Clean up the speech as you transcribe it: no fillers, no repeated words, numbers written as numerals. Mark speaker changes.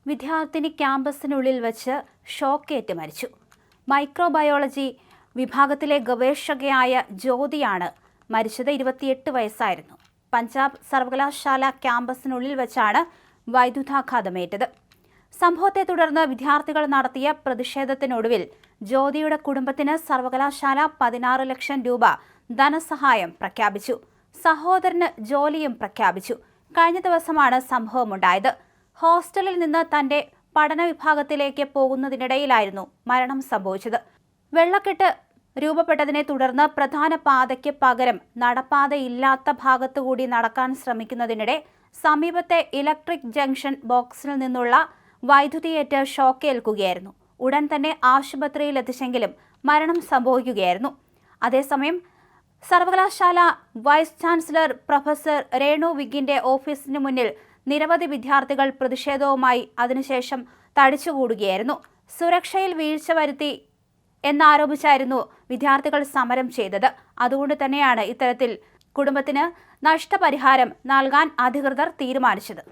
Speaker 1: വിദ്യാർത്ഥിനി ക്യാമ്പസിനുള്ളിൽ വച്ച് ഷോക്കേറ്റ് മരിച്ചു. മൈക്രോബയോളജി വിഭാഗത്തിലെ ഗവേഷകയായ ജ്യോതിയാണ് മരിച്ചത്. 28 വയസ്സായിരുന്നു. പഞ്ചാബ് സർവകലാശാല ക്യാമ്പസിനുള്ളിൽ വച്ചാണ് വൈദ്യുതാഘാതമേറ്റത്. സംഭവത്തെ തുടർന്ന് വിദ്യാർത്ഥികൾ നടത്തിയ പ്രതിഷേധത്തിനൊടുവിൽ ജ്യോതിയുടെ കുടുംബത്തിന് സർവകലാശാല 16 ലക്ഷം രൂപ ധനസഹായം പ്രഖ്യാപിച്ചു. സഹോദരന് ജോലിയും പ്രഖ്യാപിച്ചു. കഴിഞ്ഞ ദിവസമാണ് സംഭവമുണ്ടായത്. ഹോസ്റ്റലിൽ നിന്ന് തന്റെ പഠന വിഭാഗത്തിലേക്ക് പോകുന്നതിനിടയിലായിരുന്നു മരണം സംഭവിച്ചത്. വെള്ളക്കെട്ട് രൂപപ്പെട്ടതിനെ തുടർന്ന് പ്രധാന പാതയ്ക്ക് പകരം നടപ്പാതയില്ലാത്ത ഭാഗത്തുകൂടി നടക്കാൻ ശ്രമിക്കുന്നതിനിടെ സമീപത്തെ ഇലക്ട്രിക് ജംഗ്ഷൻ ബോക്സിൽ നിന്നുള്ള വൈദ്യുതിയേറ്റ് ഷോക്കേൽക്കുകയായിരുന്നു. ഉടൻ തന്നെ ആശുപത്രിയിൽ എത്തിച്ചെങ്കിലും മരണം സംഭവിക്കുകയായിരുന്നു. അതേസമയം സർവകലാശാല വൈസ് ചാൻസലർ പ്രൊഫസർ രേണു വിഗിന്റെ ഓഫീസിന് മുന്നിൽ നിരവധി വിദ്യാർത്ഥികൾ പ്രതിഷേധവുമായി അതിനുശേഷം തടിച്ചുകൂടുകയായിരുന്നു. സുരക്ഷയിൽ വീഴ്ച വരുത്തി എന്നാരോപിച്ചായിരുന്നു വിദ്യാർത്ഥികൾ സമരം ചെയ്തത്. അതുകൊണ്ട് തന്നെയാണ് ഇത്തരത്തിൽ കുടുംബത്തിന് നഷ്ടപരിഹാരം നൽകാൻ അധികൃതർ തീരുമാനിച്ചത്.